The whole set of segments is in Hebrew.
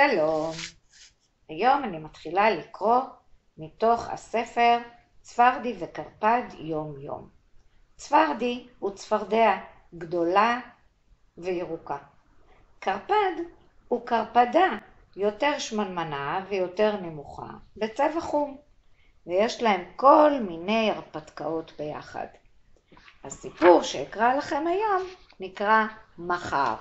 שלום, היום אני מתחילה לקרוא מתוך הספר צפרדי וקרפד יום יום. צפרדי הוא צפרדע גדולה וירוקה. קרפד הוא קרפדה יותר שמנמנה ויותר נמוכה בצבע חום, ויש להם כל מיני הרפתקאות ביחד. הסיפור שאקרא לכם היום נקרא מחר.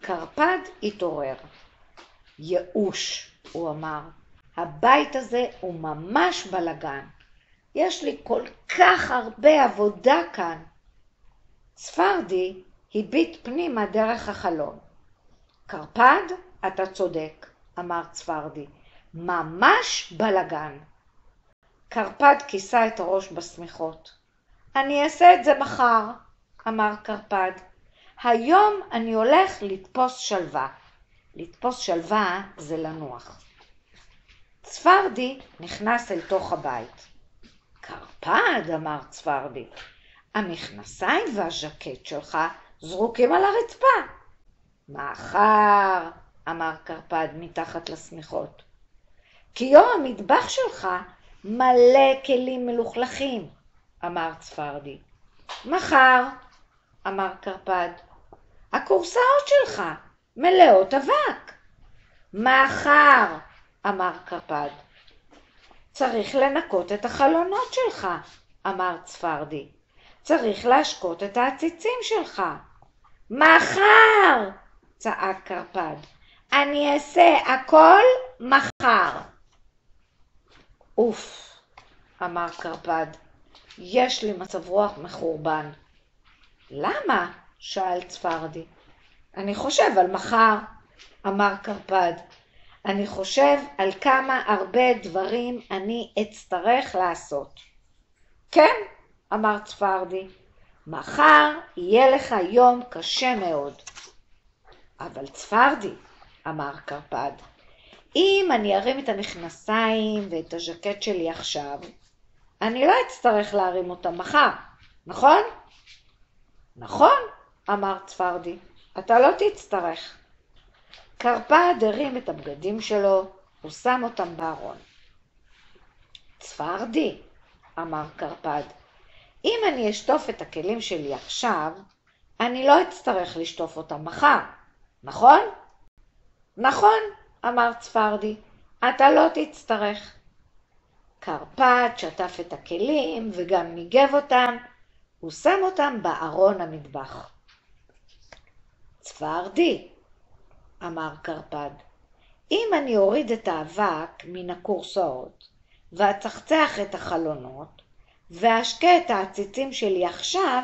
קרפד התעורר. ייאוש, הוא אמר. הבית הזה הוא ממש בלגן. יש לי כל כך הרבה עבודה כאן. צפרדי הביט פנימה דרך החלון. קרפד, אתה צודק, אמר צפרדי. ממש בלגן. קרפד כיסה את הראש בסמיכות. אני אעשה את זה מחר, אמר קרפד. היום אני הולך לתפוס שלווה. לתפוס שלווה זה לנוח. צפרדי נכנס אל תוך הבית. קרפד, אמר צפרדי, המכנסיים והז'קט שלך זרוקים על הרצפה. מחר, אמר קרפד מתחת לסמיכות. כי יום המטבח שלך מלא כלים מלוכלכים, אמר צפרדי. מחר, אמר קרפד, הקורסאות שלך מלאות אבק. מחר, אמר קרפד, צריך לנקות את החלונות שלך, אמר צפרדי. צריך להשקות את העציצים שלך. מחר, צעק קרפד, אני אעשה הכל מחר. אוף, אמר קרפד, יש לי מצב רוח מחורבן. למה? שאל צפרדי. אני חושב על מחר, אמר קרפד. אני חושב על כמה הרבה דברים אני אצטרך לעשות. כן, אמר צפרדי, מחר יהיה לך יום קשה מאוד. אבל צפרדי, אמר קרפד, אם אני ארים את המכנסיים ואת הז'קט שלי עכשיו, אני לא אצטרך להרים אותם מחר, נכון? נכון, אמר צפרדי, אתה לא תצטרך. קרפד הרים את הבגדים שלו ושם אותם בארון. צפרדי, אמר קרפד, אם אני אשטוף את הכלים שלי עכשיו, אני לא אצטרך לשטוף אותם מחר, נכון? נכון, אמר צפרדי, אתה לא תצטרך. קרפד שטף את הכלים וגם ניגב אותם, הוא שם אותם בארון המטבח. צפרדי, אמר קרפד, אם אני אוריד את האבק מן הקורסאות ואצחצח את החלונות ואשקה את העציצים שלי עכשיו,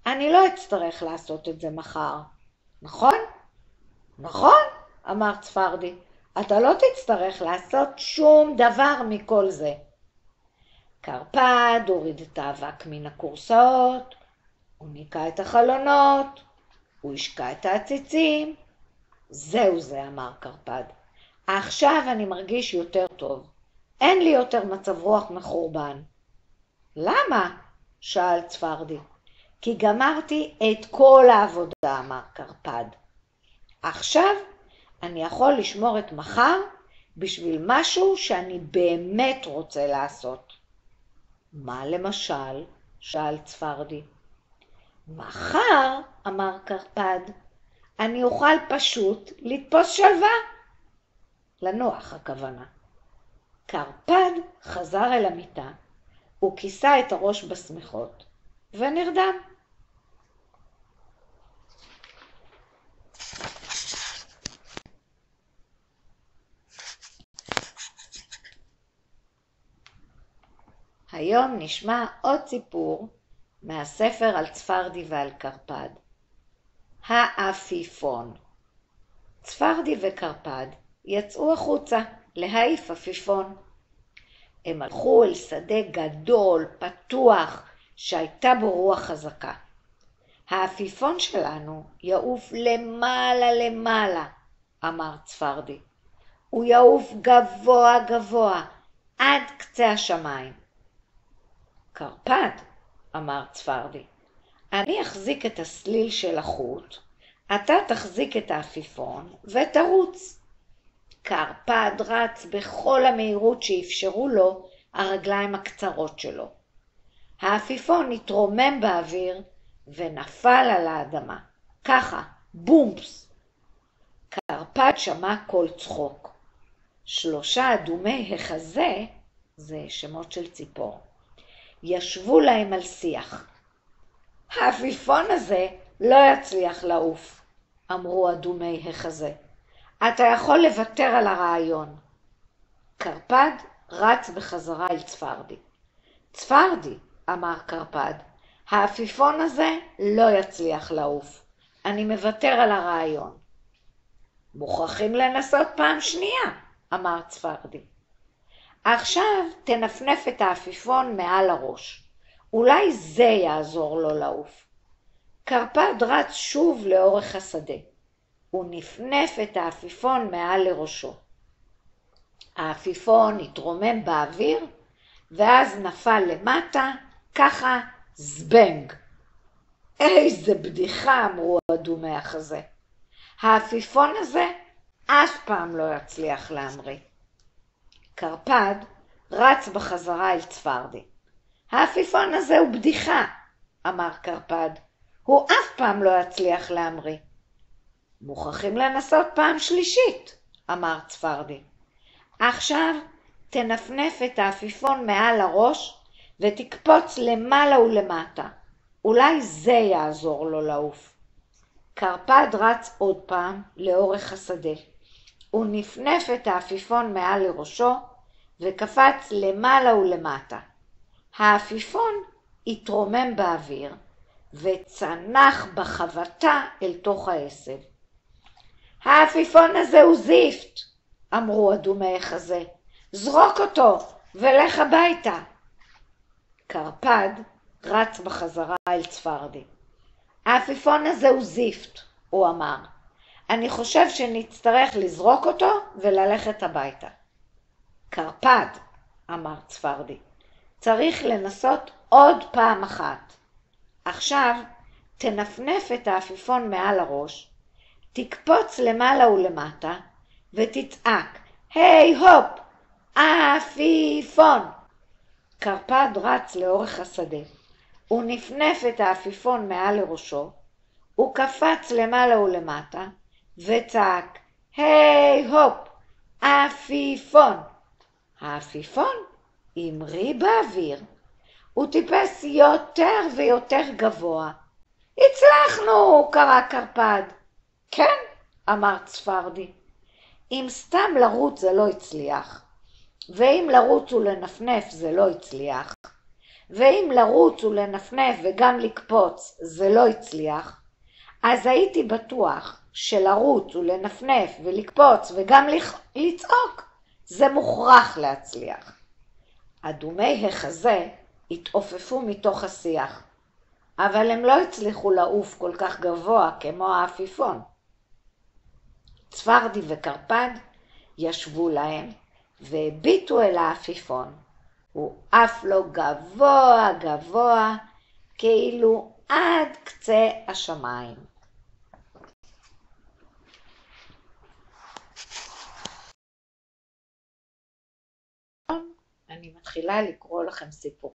אני לא אצטרך לעשות את זה מחר, נכון? נכון, אמר צפרדי, אתה לא תצטרך לעשות שום דבר מכל זה. קרפד הוריד את האבק מן הקורסאות, הוא ניקה את החלונות, הוא השקה את העציצים. זהו זה, אמר קרפד. עכשיו אני מרגיש יותר טוב. אין לי יותר מצב רוח מחורבן. למה? שאל צפרדי. כי גמרתי את כל העבודה, אמר קרפד. עכשיו אני יכול לשמור את מחר בשביל משהו שאני באמת רוצה לעשות. מה למשל? שאל צפרדי. מחר, אמר קרפד, אני אוכל פשוט לתפוס שלווה. לנוח הכוונה. קרפד חזר אל המיטה, הוא כיסה את הראש בסמיכות ונרדם. היום נשמע עוד סיפור מהספר על צפרדי ועל קרפד. העפיפון. צפרדי וקרפד יצאו החוצה להעיף עפיפון. הם הלכו אל שדה גדול, פתוח, שהייתה בו רוח חזקה. העפיפון שלנו יעוף למעלה למעלה, אמר צפרדי. הוא יעוף גבוה גבוה, עד קצה השמיים. קרפד, אמר צפרדי, אני אחזיק את הסליל של החוט, אתה תחזיק את העפיפון ותרוץ. קרפד רץ בכל המהירות שאפשרו לו הרגליים הקצרות שלו. העפיפון התרומם באוויר ונפל על האדמה. ככה, בומפס. קרפד שמע קול צחוק. 3 אדומי החזה, זה שמות של ציפור, ישבו להם על שיח. העפיפון הזה לא יצליח לעוף, אמרו אדומי החזה. אתה יכול לוותר על הרעיון. קרפד רץ בחזרה אל צפרדי. צפרדי, אמר קרפד, העפיפון הזה לא יצליח לעוף. אני מוותר על הרעיון. מוכרחים לנסות פעם שנייה, אמר צפרדי. עכשיו תנפנף את העפיפון מעל הראש. אולי זה יעזור לו לעוף. קרפד רץ שוב לאורך השדה. הוא נפנף את העפיפון מעל לראשו. העפיפון התרומם באוויר, ואז נפל למטה, ככה זבנג. איזה בדיחה, אמרו אדומי החזה. העפיפון הזה אף פעם לא יצליח להמריא. קרפד רץ בחזרה אל צפרדי. העפיפון הזה הוא בדיחה, אמר קרפד. הוא אף פעם לא יצליח להמריא. מוכרחים לנסות פעם שלישית, אמר צפרדי. עכשיו תנפנף את העפיפון מעל הראש ותקפוץ למעלה ולמטה. אולי זה יעזור לו לעוף. קרפד רץ עוד פעם לאורך השדה. הוא נפנף את העפיפון מעל לראשו וקפץ למעלה ולמטה. העפיפון התרומם באוויר וצנח בחבטה אל תוך העשב. העפיפון הזה הוא זיפט, אמרו אדומי החזה. זרוק אותו ולך הביתה. קרפד רץ בחזרה אל צפרדי. העפיפון הזה הוא זיפט, הוא אמר. אני חושב שנצטרך לזרוק אותו וללכת הביתה. קרפד, אמר צפרדי, צריך לנסות עוד פעם אחת. עכשיו תנפנף את העפיפון מעל הראש, תקפוץ למעלה ולמטה ותצעק, היי הופ, עפיפון. קרפד רץ לאורך השדה. הוא נפנף את העפיפון מעל לראשו, הוא קפץ למעלה ולמטה וצעק, היי הופ, עפיפון. העפיפון המריא באוויר. הוא טיפס יותר ויותר גבוה. הצלחנו, קרא קרפד. כן, אמר צפרדי. אם סתם לרוץ זה לא הצליח, ואם לרוץ ולנפנף זה לא הצליח, ואם לרוץ ולנפנף וגם לקפוץ זה לא הצליח, אז הייתי בטוח שלרוץ ולנפנף ולקפוץ וגם לצעוק זה מוכרח להצליח. אדומי החזה התעופפו מתוך השיח, אבל הם לא הצליחו לעוף כל כך גבוה כמו העפיפון. צפרדי וקרפד ישבו להם והביטו אל העפיפון. הוא עף לו גבוה גבוה, כאילו עד קצה השמיים. אני מתחילה לקרוא לכם סיפור.